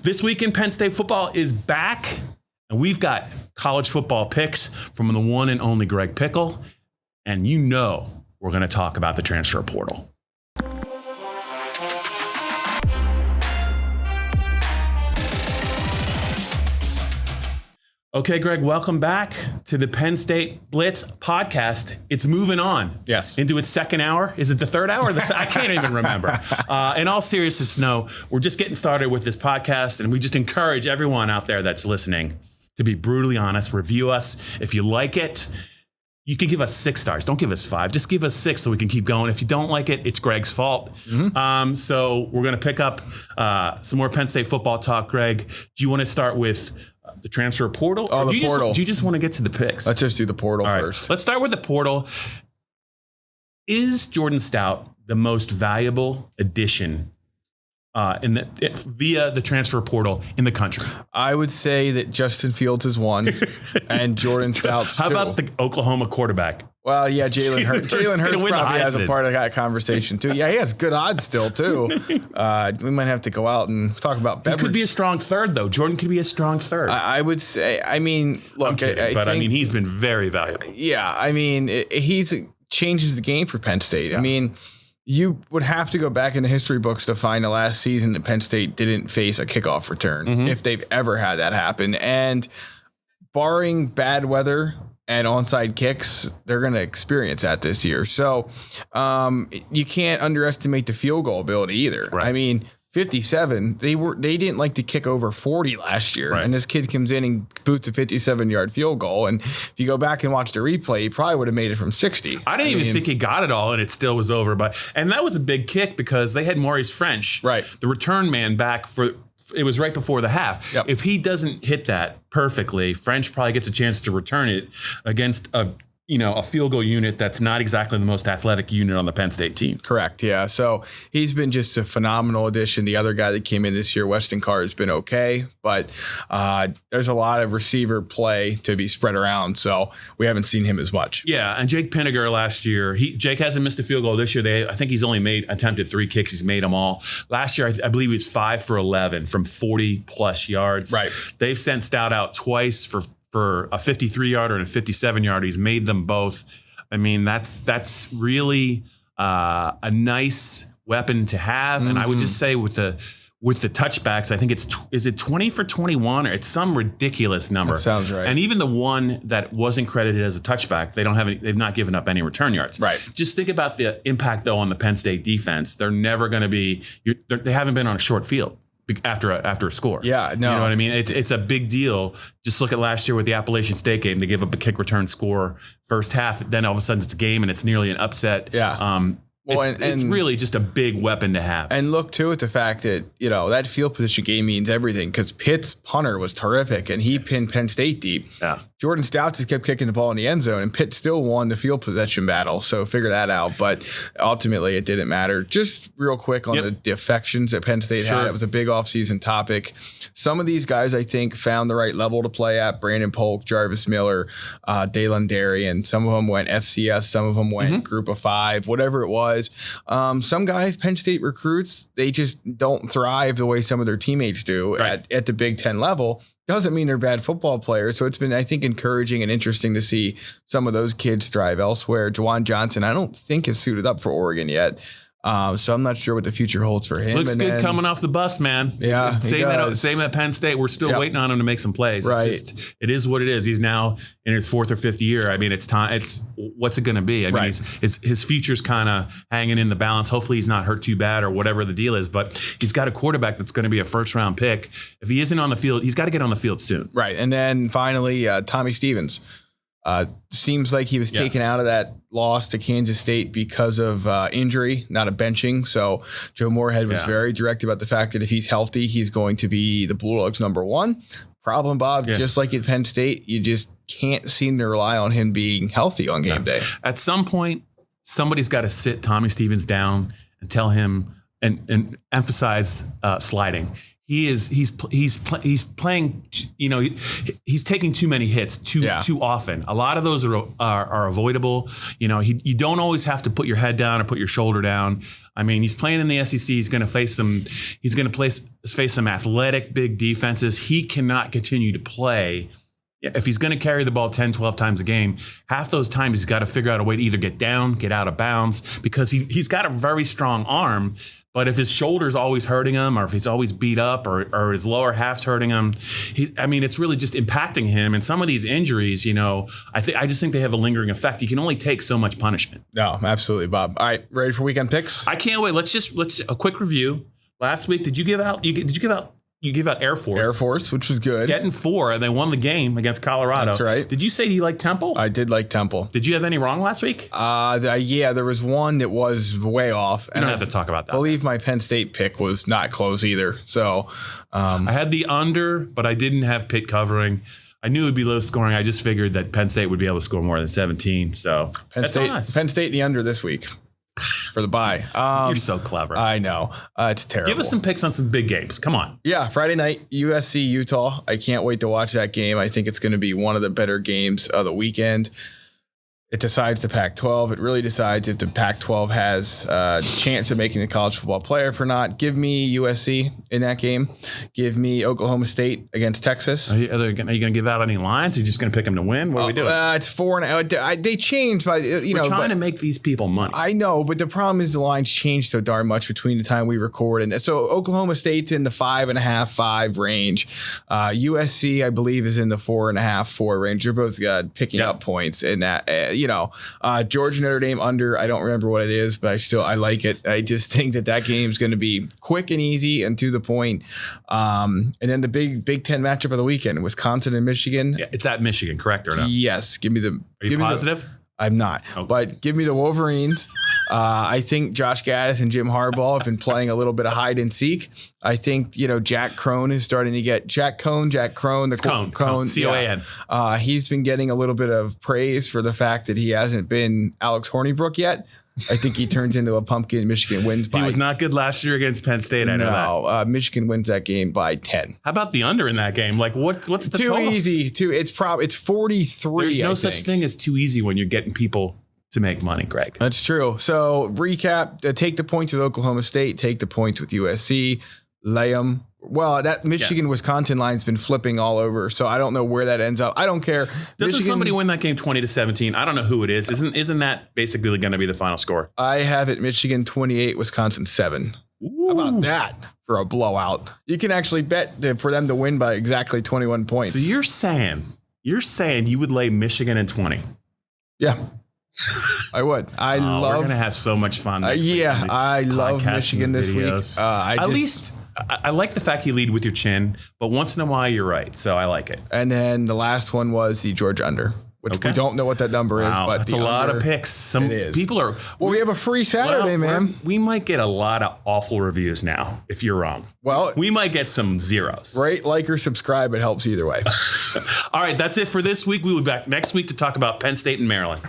This week in Penn State football is back, and we've got college football picks from the one and only Greg Pickel, and you know we're going to talk about the transfer portal. Okay, Greg, welcome back to the Penn State Blitz podcast. It's moving on. Yes. Into its second hour. Is it the third hour? I can't even remember. In all seriousness, no, we're just getting started with this podcast, and we just encourage everyone out there that's listening to be brutally honest. Review us. If you like it, you can give us 6 stars. Don't give us 5. Just give us 6 so we can keep going. If you don't like it, it's Greg's fault. Mm-hmm. So we're going to pick up some more Penn State football talk. Greg, do you want to start with the transfer portal? Oh, the portal. Do you just want to get to the picks? Let's just do the portal first. Let's start with the portal. Is Jordan Stout the most valuable addition via the transfer portal in the country? I would say that Justin Fields is 1 and Jordan Stout's 2. How about the Oklahoma quarterback? Well, yeah, Jalen Hurts probably has a part of that conversation too. Yeah, he has good odds still too. We might have to go out and talk about beverage. He could be a strong third though. Jordan could be a strong third. I would say. I mean, look, I mean, he's been very valuable. Yeah, I mean, he's changes the game for Penn State. Yeah. I mean, you would have to go back in the history books to find the last season that Penn State didn't face a kickoff return, if they've ever had that happen. And barring bad weather and onside kicks, they're going to experience that this year. So you can't underestimate the field goal ability either. Right. I mean, 57, they didn't like to kick over 40 last year. Right. And this kid comes in and boots a 57-yard field goal. And if you go back and watch the replay, he probably would have made it from 60. I didn't even think he got it all, and it still was over. And that was a big kick because they had Maurice French, the return man, back for. It was right before the half. Yep. If he doesn't hit that perfectly, French probably gets a chance to return it against a field goal unit that's not exactly the most athletic unit on the Penn State team. Correct. Yeah. So he's been just a phenomenal addition. The other guy that came in this year, Weston Carr, has been okay, but there's a lot of receiver play to be spread around. So we haven't seen him as much. Yeah. And Jake Pinniger last year, Jake hasn't missed a field goal this year. I think he's only attempted 3 kicks. He's made them all. Last year, I believe he was 5 for 11 from 40 plus yards. Right. They've sent Stout out twice for a 53-yarder and a 57-yarder. He's made them both. I mean, that's really a nice weapon to have. Mm-hmm. And I would just say with the touchbacks, I think is it 20 for 21 or it's some ridiculous number. That sounds right. And even the one that wasn't credited as a touchback, they've not given up any return yards. Right. Just think about the impact though on the Penn State defense. They're never going to be. They haven't been on a short field after a score. Yeah, no. You know what I mean? It's a big deal. Just look at last year with the Appalachian State game. They give up a kick return score first half. Then all of a sudden it's a game and it's nearly an upset. Yeah. It's really just a big weapon to have. And look, too, at the fact that, that field position game means everything because Pitt's punter was terrific, and he pinned Penn State deep. Yeah. Jordan Stout just kept kicking the ball in the end zone, and Pitt still won the field possession battle, so figure that out. But ultimately, it didn't matter. Just real quick on the defections that Penn State had. It was a big offseason topic. Some of these guys, I think, found the right level to play at. Brandon Polk, Jarvis Miller, Dalen Darian. Some of them went FCS. Some of them went Group of 5, whatever it was. Some guys, Penn State recruits, they just don't thrive the way some of their teammates do at the Big Ten level. Doesn't mean they're bad football players. So it's been, I think, encouraging and interesting to see some of those kids thrive elsewhere. Juwan Johnson, I don't think is suited up for Oregon yet. So I'm not sure what the future holds for him. Looks good coming off the bus, man. Yeah, same at Penn State. We're still waiting on him to make some plays. Right. It is what it is. He's now in his 4th or 5th year. I mean, it's time. It's what's it going to be? I mean, his future's kind of hanging in the balance. Hopefully he's not hurt too bad or whatever the deal is, but he's got a quarterback that's going to be a 1st-round pick. If he isn't on the field, he's got to get on the field soon. Right. And then finally, Tommy Stevens. Seems like he was taken out of that loss to Kansas State because of injury, not a benching. So Joe Moorhead was very direct about the fact that if he's healthy, he's going to be the Bulldogs' #1. Problem, Bob, just like at Penn State, you just can't seem to rely on him being healthy on game day. At some point, somebody's got to sit Tommy Stevens down and tell him and emphasize sliding. he's playing, he's taking too many hits too often. A lot of those are avoidable. You don't always have to put your head down or put your shoulder down. I mean, he's playing in the SEC. He's going to face some athletic big defenses. He cannot continue to play. If he's going to carry the ball 10, 12 times a game, half those times he's got to figure out a way to either get down, get out of bounds, because he's got a very strong arm. But if his shoulder's always hurting him, or if he's always beat up, or his lower half's hurting him, it's really just impacting him. And some of these injuries, I just think they have a lingering effect. You can only take so much punishment. No, absolutely, Bob. All right, ready for weekend picks? I can't wait. Let's a quick review. Last week, did you give out Air Force? Air Force, which was good. Getting 4, and they won the game against Colorado. That's right. Did you say you liked Temple? I did like Temple. Did you have any wrong last week? Yeah, there was one that was way off. You don't have to talk about that. I believe my Penn State pick was not close either. So I had the under, but I didn't have Pitt covering. I knew it would be low scoring. I just figured that Penn State would be able to score more than 17. So Penn State the under this week for the bye. You're so clever. I know. It's terrible. Give us some picks on some big games. Come on. Yeah, Friday night, USC, Utah. I can't wait to watch that game. I think it's going to be one of the better games of the weekend. It decides the Pac-12. It really decides if the Pac-12 has a chance of making the college football playoff or not. Give me USC in that game. Give me Oklahoma State against Texas. Are you going to give out any lines? Are you just going to pick them to win? What are we doing? It's 4.5. They changed by We're trying to make these people money. I know, but the problem is the lines changed so darn much between the time we record and so Oklahoma State's in the 5.5, 5 range. USC, I believe, is in the 4.5, 4 range. They're both picking up points in that. Georgia Notre Dame under, I don't remember what it is, but I like it. I just think that game's going to be quick and easy and to the point. And then the Big Ten matchup of the weekend, Wisconsin and Michigan. Yeah, it's at Michigan, correct or no? Yes. Give me the. Are you positive? I'm not, but give me the Wolverines. I think Josh Gaddis and Jim Harbaugh have been playing a little bit of hide and seek. I think, Jack Crone is starting to get Jack Crone, Cone, C-O-A-N. Yeah. He's been getting a little bit of praise for the fact that he hasn't been Alex Hornibrook yet. I think he turns into a pumpkin. Michigan wins by. He was not good last year against Penn State. I know that. Michigan wins that game by 10. How about the under in that game? Like what's the too total? Easy? It's 43. There's no such thing as too easy when you're getting people to make money, Greg. That's true. So recap: take the points with Oklahoma State, take the points with USC, lay them. Well, that Michigan-Wisconsin line's been flipping all over, so I don't know where that ends up. I don't care. Doesn't somebody win that game 20-17? I don't know who it is. Isn't that basically going to be the final score? I have it Michigan 28, Wisconsin 7. Ooh. How about that for a blowout? You can actually bet for them to win by exactly 21 points. So you're saying you would lay Michigan in 20? Yeah. I would. We're going to have so much fun. I love Michigan this week. I like the fact you lead with your chin, but once in a while you're right. So I like it. And then the last one was the Georgia under, which we don't know what that number is, but that's a lot of picks. Some people are. Well, we have a free Saturday, man. We might get a lot of awful reviews now if you're wrong. Well, we might get some zeros. Rate, like, or subscribe. It helps either way. All right, that's it for this week. We will be back next week to talk about Penn State and Maryland.